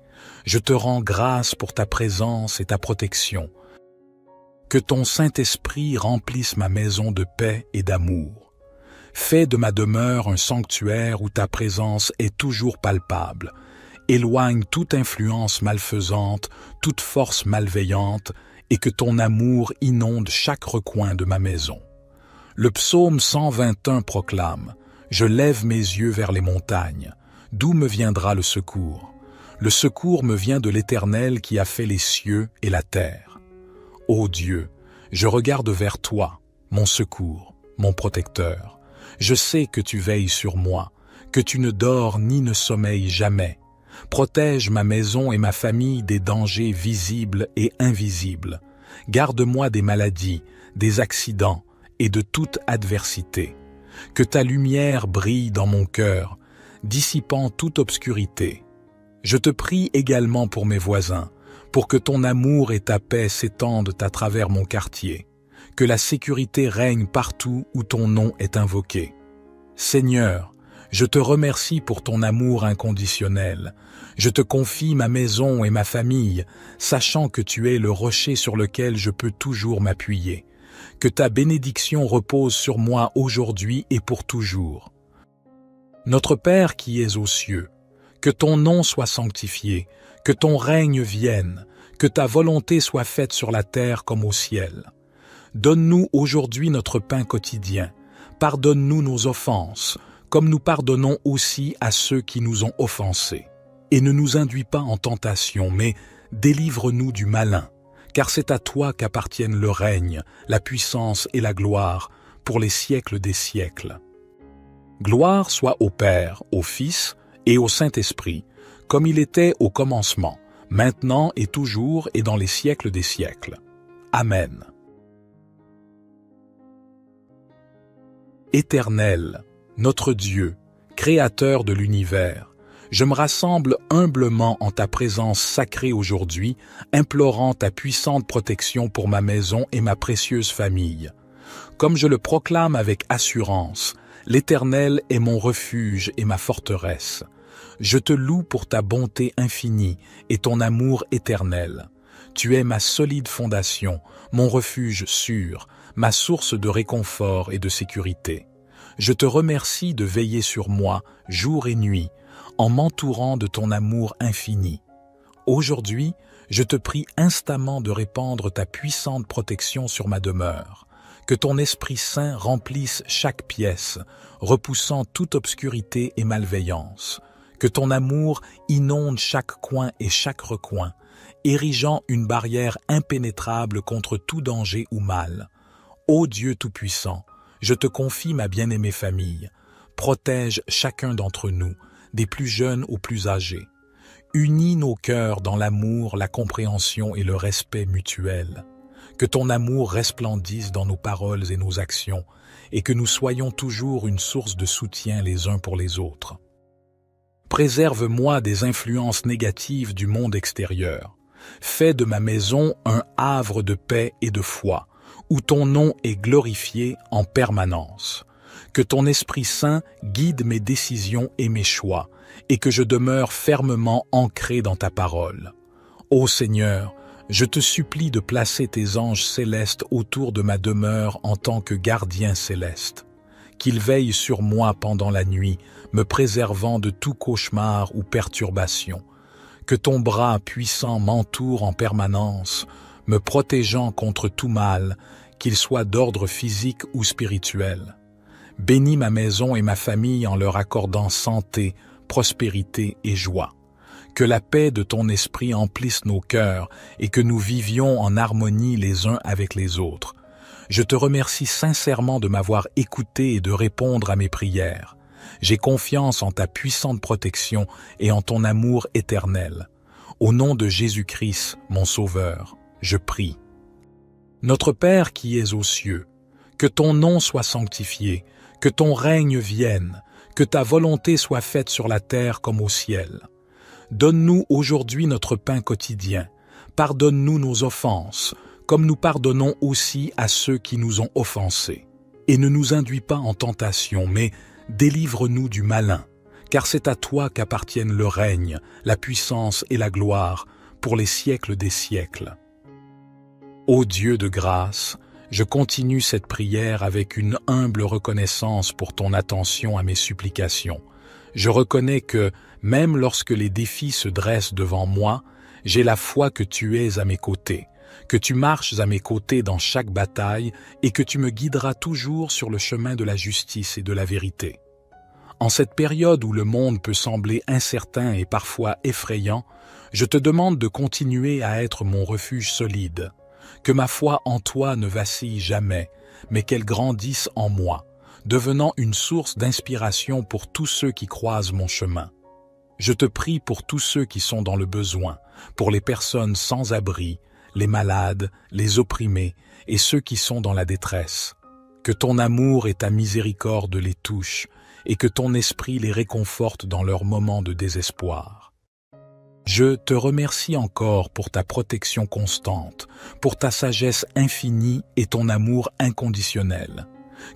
Je te rends grâce pour ta présence et ta protection. Que ton Saint-Esprit remplisse ma maison de paix et d'amour. Fais de ma demeure un sanctuaire où ta présence est toujours palpable. Éloigne toute influence malfaisante, toute force malveillante, et que ton amour inonde chaque recoin de ma maison. Le psaume 121 proclame « Je lève mes yeux vers les montagnes. D'où me viendra le secours? Le secours me vient de l'Éternel qui a fait les cieux et la terre. Ô Dieu, je regarde vers toi, mon secours, mon protecteur. Je sais que tu veilles sur moi, que tu ne dors ni ne sommeilles jamais. Protège ma maison et ma famille des dangers visibles et invisibles. Garde-moi des maladies, des accidents et de toute adversité. Que ta lumière brille dans mon cœur, dissipant toute obscurité. Je te prie également pour mes voisins, pour que ton amour et ta paix s'étendent à travers mon quartier. Que la sécurité règne partout où ton nom est invoqué. Seigneur, je te remercie pour ton amour inconditionnel. Je te confie ma maison et ma famille, sachant que tu es le rocher sur lequel je peux toujours m'appuyer. Que ta bénédiction repose sur moi aujourd'hui et pour toujours. Notre Père qui es aux cieux, que ton nom soit sanctifié, que ton règne vienne, que ta volonté soit faite sur la terre comme au ciel. Donne-nous aujourd'hui notre pain quotidien. Pardonne-nous nos offenses, comme nous pardonnons aussi à ceux qui nous ont offensés. Et ne nous induis pas en tentation, mais délivre-nous du malin, car c'est à toi qu'appartiennent le règne, la puissance et la gloire, pour les siècles des siècles. Gloire soit au Père, au Fils et au Saint-Esprit, comme il était au commencement, maintenant et toujours et dans les siècles des siècles. Amen. Éternel, notre Dieu, Créateur de l'univers, je me rassemble humblement en ta présence sacrée aujourd'hui, implorant ta puissante protection pour ma maison et ma précieuse famille. Comme je le proclame avec assurance, l'Éternel est mon refuge et ma forteresse. Je te loue pour ta bonté infinie et ton amour éternel. Tu es ma solide fondation, mon refuge sûr, ma source de réconfort et de sécurité. Je te remercie de veiller sur moi jour et nuit, en m'entourant de ton amour infini. Aujourd'hui, je te prie instamment de répandre ta puissante protection sur ma demeure. Que ton Esprit Saint remplisse chaque pièce, repoussant toute obscurité et malveillance. Que ton amour inonde chaque coin et chaque recoin, érigeant une barrière impénétrable contre tout danger ou mal. Ô Dieu Tout-Puissant, je te confie ma bien-aimée famille. Protège chacun d'entre nous, des plus jeunes aux plus âgés. Unis nos cœurs dans l'amour, la compréhension et le respect mutuel. Que ton amour resplendisse dans nos paroles et nos actions, et que nous soyons toujours une source de soutien les uns pour les autres. Préserve-moi des influences négatives du monde extérieur. Fais de ma maison un havre de paix et de foi, où ton nom est glorifié en permanence. Que ton Esprit Saint guide mes décisions et mes choix, et que je demeure fermement ancré dans ta parole. Ô Seigneur, je te supplie de placer tes anges célestes autour de ma demeure en tant que gardien céleste. Qu'ils veillent sur moi pendant la nuit, me préservant de tout cauchemar ou perturbation. Que ton bras puissant m'entoure en permanence, me protégeant contre tout mal, qu'il soit d'ordre physique ou spirituel. Bénis ma maison et ma famille en leur accordant santé, prospérité et joie. Que la paix de ton esprit emplisse nos cœurs et que nous vivions en harmonie les uns avec les autres. Je te remercie sincèrement de m'avoir écouté et de répondre à mes prières. J'ai confiance en ta puissante protection et en ton amour éternel. Au nom de Jésus-Christ, mon Sauveur, je prie. Notre Père qui es aux cieux, que ton nom soit sanctifié, que ton règne vienne, que ta volonté soit faite sur la terre comme au ciel. Donne-nous aujourd'hui notre pain quotidien. Pardonne-nous nos offenses, comme nous pardonnons aussi à ceux qui nous ont offensés. Et ne nous induis pas en tentation, mais délivre-nous du malin, car c'est à toi qu'appartiennent le règne, la puissance et la gloire, pour les siècles des siècles. Ô Dieu de grâce, je continue cette prière avec une humble reconnaissance pour ton attention à mes supplications. Je reconnais que, même lorsque les défis se dressent devant moi, j'ai la foi que tu es à mes côtés, que tu marches à mes côtés dans chaque bataille et que tu me guideras toujours sur le chemin de la justice et de la vérité. En cette période où le monde peut sembler incertain et parfois effrayant, je te demande de continuer à être mon refuge solide, que ma foi en toi ne vacille jamais, mais qu'elle grandisse en moi, devenant une source d'inspiration pour tous ceux qui croisent mon chemin. Je te prie pour tous ceux qui sont dans le besoin, pour les personnes sans abri, les malades, les opprimés et ceux qui sont dans la détresse. Que ton amour et ta miséricorde les touchent et que ton esprit les réconforte dans leurs moments de désespoir. Je te remercie encore pour ta protection constante, pour ta sagesse infinie et ton amour inconditionnel.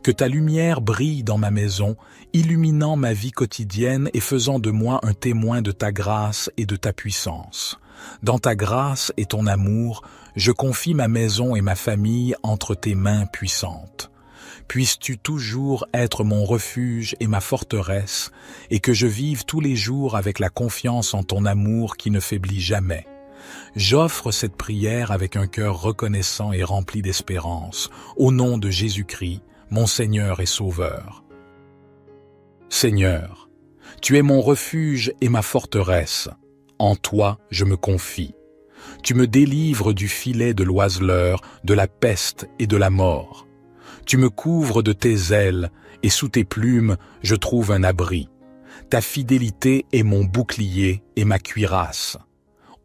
Que ta lumière brille dans ma maison, illuminant ma vie quotidienne et faisant de moi un témoin de ta grâce et de ta puissance. Dans ta grâce et ton amour, je confie ma maison et ma famille entre tes mains puissantes. Puisses-tu toujours être mon refuge et ma forteresse, et que je vive tous les jours avec la confiance en ton amour qui ne faiblit jamais. J'offre cette prière avec un cœur reconnaissant et rempli d'espérance, au nom de Jésus-Christ, mon Seigneur et Sauveur. Seigneur, tu es mon refuge et ma forteresse. En toi, je me confie. Tu me délivres du filet de l'oiseleur, de la peste et de la mort. Tu me couvres de tes ailes, et sous tes plumes, je trouve un abri. Ta fidélité est mon bouclier et ma cuirasse.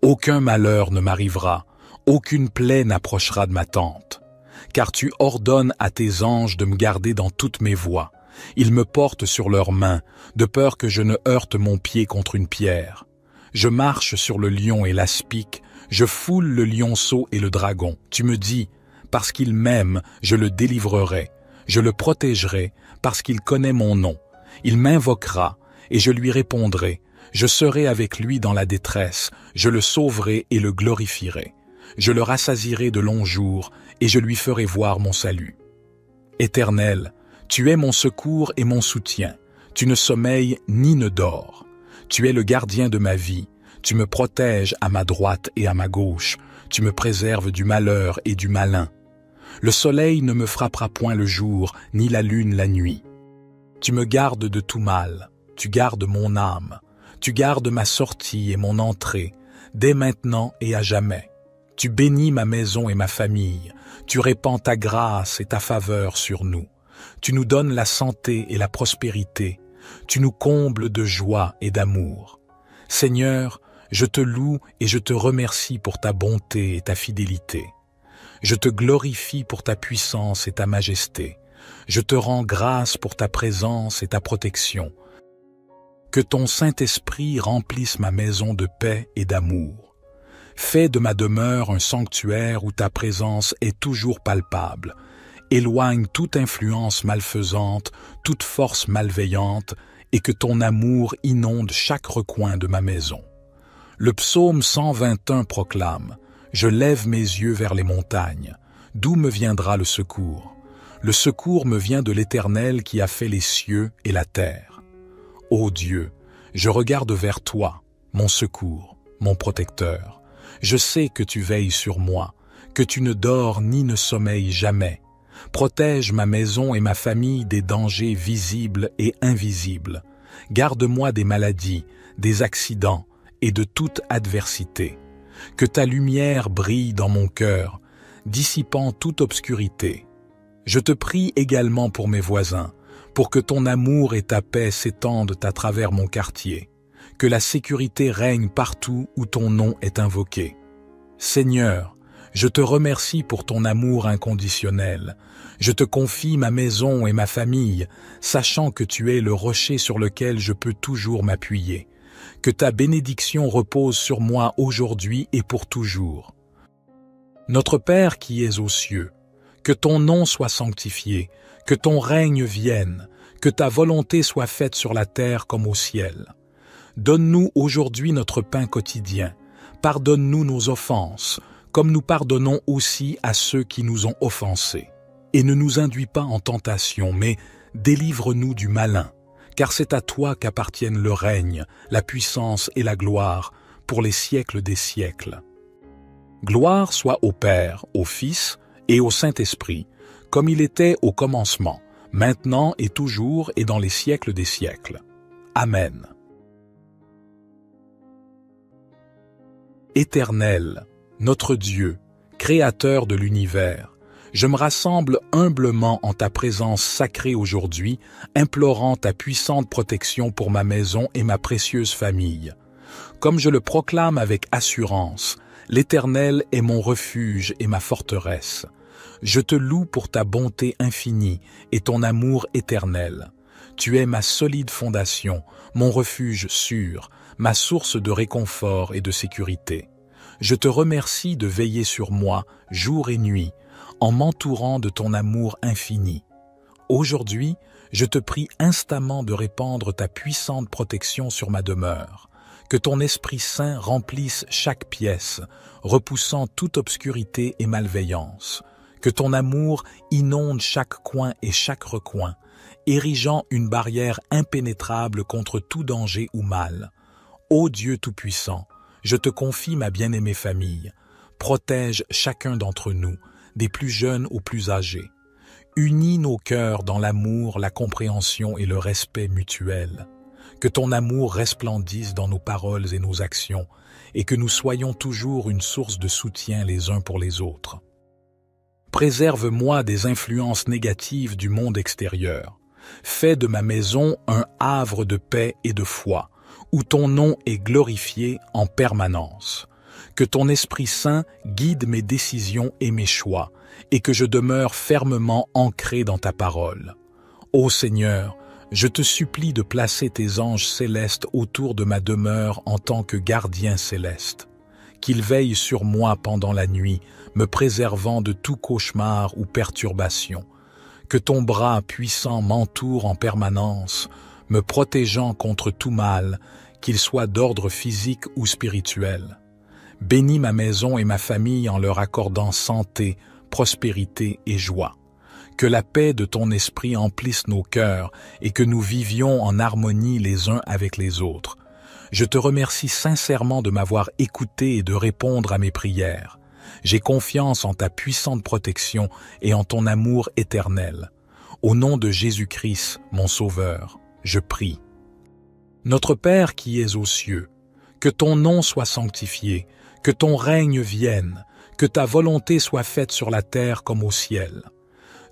Aucun malheur ne m'arrivera, aucune plaie n'approchera de ma tente. Car tu ordonnes à tes anges de me garder dans toutes mes voies. Ils me portent sur leurs mains, de peur que je ne heurte mon pied contre une pierre. Je marche sur le lion et l'aspic, je foule le lionceau et le dragon. Tu me dis, parce qu'il m'aime, je le délivrerai, je le protégerai, parce qu'il connaît mon nom. Il m'invoquera, et je lui répondrai. Je serai avec lui dans la détresse, je le sauverai et le glorifierai. Je le rassasierai de longs jours, et je lui ferai voir mon salut. Éternel, tu es mon secours et mon soutien. Tu ne sommeilles ni ne dors. Tu es le gardien de ma vie. Tu me protèges à ma droite et à ma gauche. Tu me préserves du malheur et du malin. Le soleil ne me frappera point le jour, ni la lune la nuit. Tu me gardes de tout mal. Tu gardes mon âme. Tu gardes ma sortie et mon entrée, dès maintenant et à jamais. Tu bénis ma maison et ma famille. Tu répands ta grâce et ta faveur sur nous. Tu nous donnes la santé et la prospérité. Tu nous combles de joie et d'amour. Seigneur, je te loue et je te remercie pour ta bonté et ta fidélité. Je te glorifie pour ta puissance et ta majesté. Je te rends grâce pour ta présence et ta protection. Que ton Saint-Esprit remplisse ma maison de paix et d'amour. Fais de ma demeure un sanctuaire où ta présence est toujours palpable. Éloigne toute influence malfaisante, toute force malveillante, et que ton amour inonde chaque recoin de ma maison. Le psaume 121 proclame « Je lève mes yeux vers les montagnes. D'où me viendra le secours? Le secours me vient de l'Éternel qui a fait les cieux et la terre. Ô Dieu, je regarde vers toi, mon secours, mon protecteur. Je sais que tu veilles sur moi, que tu ne dors ni ne sommeilles jamais. Protège ma maison et ma famille des dangers visibles et invisibles. Garde-moi des maladies, des accidents et de toute adversité. Que ta lumière brille dans mon cœur, dissipant toute obscurité. Je te prie également pour mes voisins, pour que ton amour et ta paix s'étendent à travers mon quartier, que la sécurité règne partout où ton nom est invoqué. Seigneur, je te remercie pour ton amour inconditionnel. Je te confie ma maison et ma famille, sachant que tu es le rocher sur lequel je peux toujours m'appuyer. Que ta bénédiction repose sur moi aujourd'hui et pour toujours. Notre Père qui es aux cieux, que ton nom soit sanctifié, que ton règne vienne, que ta volonté soit faite sur la terre comme au ciel. Donne-nous aujourd'hui notre pain quotidien. Pardonne-nous nos offenses, comme nous pardonnons aussi à ceux qui nous ont offensés. Et ne nous induis pas en tentation, mais délivre-nous du malin, car c'est à toi qu'appartiennent le règne, la puissance et la gloire, pour les siècles des siècles. Gloire soit au Père, au Fils et au Saint-Esprit, comme il était au commencement, maintenant et toujours et dans les siècles des siècles. Amen. Éternel, notre Dieu, Créateur de l'univers, je me rassemble humblement en ta présence sacrée aujourd'hui, implorant ta puissante protection pour ma maison et ma précieuse famille. Comme je le proclame avec assurance, l'Éternel est mon refuge et ma forteresse. Je te loue pour ta bonté infinie et ton amour éternel. Tu es ma solide fondation, mon refuge sûr, ma source de réconfort et de sécurité. Je te remercie de veiller sur moi jour et nuit, en m'entourant de ton amour infini. Aujourd'hui, je te prie instamment de répandre ta puissante protection sur ma demeure. Que ton Esprit Saint remplisse chaque pièce, repoussant toute obscurité et malveillance. Que ton amour inonde chaque coin et chaque recoin, érigeant une barrière impénétrable contre tout danger ou mal. Ô Dieu Tout-Puissant, je te confie ma bien-aimée famille. Protège chacun d'entre nous, des plus jeunes aux plus âgés. Unis nos cœurs dans l'amour, la compréhension et le respect mutuel. Que ton amour resplendisse dans nos paroles et nos actions, et que nous soyons toujours une source de soutien les uns pour les autres. Préserve-moi des influences négatives du monde extérieur. Fais de ma maison un havre de paix et de foi, où ton nom est glorifié en permanence. Que ton Esprit Saint guide mes décisions et mes choix, et que je demeure fermement ancré dans ta parole. Ô Seigneur, je te supplie de placer tes anges célestes autour de ma demeure en tant que gardiens célestes. Qu'ils veillent sur moi pendant la nuit, me préservant de tout cauchemar ou perturbation. Que ton bras puissant m'entoure en permanence, me protégeant contre tout mal, qu'il soit d'ordre physique ou spirituel. Bénis ma maison et ma famille en leur accordant santé, prospérité et joie. Que la paix de ton esprit emplisse nos cœurs et que nous vivions en harmonie les uns avec les autres. Je te remercie sincèrement de m'avoir écouté et de répondre à mes prières. J'ai confiance en ta puissante protection et en ton amour éternel. Au nom de Jésus-Christ, mon Sauveur, je prie. Notre Père qui es aux cieux, que ton nom soit sanctifié, que ton règne vienne, que ta volonté soit faite sur la terre comme au ciel.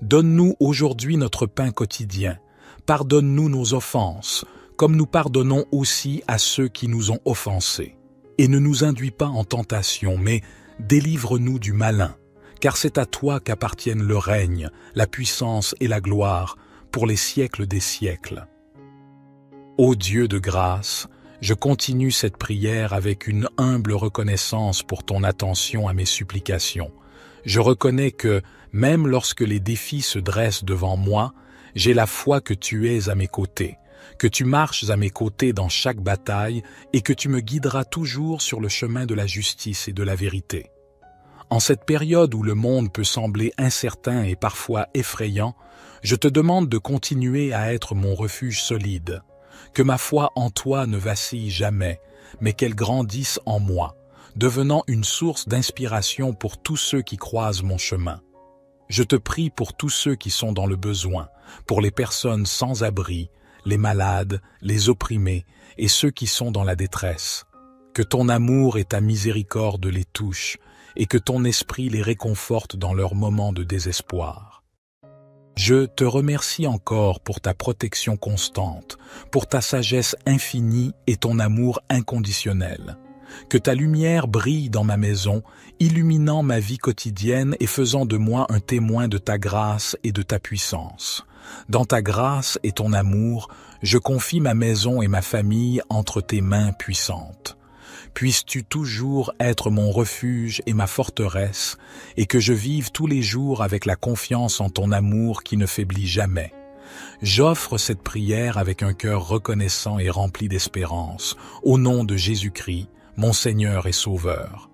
Donne-nous aujourd'hui notre pain quotidien. Pardonne-nous nos offenses, comme nous pardonnons aussi à ceux qui nous ont offensés. Et ne nous induis pas en tentation, mais délivre-nous du malin, car c'est à toi qu'appartiennent le règne, la puissance et la gloire, pour les siècles des siècles. Ô Dieu de grâce, je continue cette prière avec une humble reconnaissance pour ton attention à mes supplications. Je reconnais que, même lorsque les défis se dressent devant moi, j'ai la foi que tu es à mes côtés, que tu marches à mes côtés dans chaque bataille et que tu me guideras toujours sur le chemin de la justice et de la vérité. En cette période où le monde peut sembler incertain et parfois effrayant, je te demande de continuer à être mon refuge solide, que ma foi en toi ne vacille jamais, mais qu'elle grandisse en moi, devenant une source d'inspiration pour tous ceux qui croisent mon chemin. Je te prie pour tous ceux qui sont dans le besoin, pour les personnes sans abri, les malades, les opprimés et ceux qui sont dans la détresse. Que ton amour et ta miséricorde les touchent et que ton esprit les réconforte dans leurs moments de désespoir. Je te remercie encore pour ta protection constante, pour ta sagesse infinie et ton amour inconditionnel. Que ta lumière brille dans ma maison, illuminant ma vie quotidienne et faisant de moi un témoin de ta grâce et de ta puissance. Dans ta grâce et ton amour, je confie ma maison et ma famille entre tes mains puissantes. Puisses-tu toujours être mon refuge et ma forteresse, et que je vive tous les jours avec la confiance en ton amour qui ne faiblit jamais. J'offre cette prière avec un cœur reconnaissant et rempli d'espérance, au nom de Jésus-Christ, mon Seigneur et Sauveur.